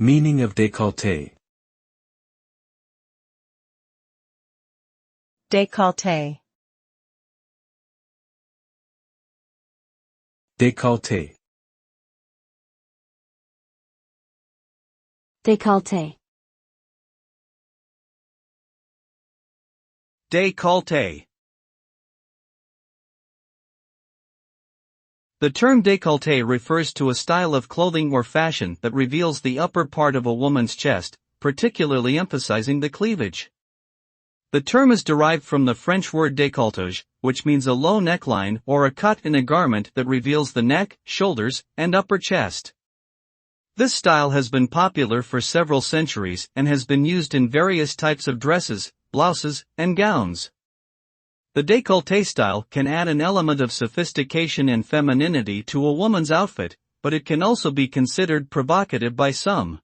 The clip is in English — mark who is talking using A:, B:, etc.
A: Meaning of décolleté.
B: Décolleté.
A: Décolleté.
C: Décolleté.
D: Décolleté. The term décolleté refers to a style of clothing or fashion that reveals the upper part of a woman's chest, particularly emphasizing the cleavage. The term is derived from the French word décolletage, which means a low neckline or a cut in a garment that reveals the neck, shoulders, and upper chest. This style has been popular for several centuries and has been used in various types of dresses, blouses, and gowns. The décolleté style can add an element of sophistication and femininity to a woman's outfit, but it can also be considered provocative by some.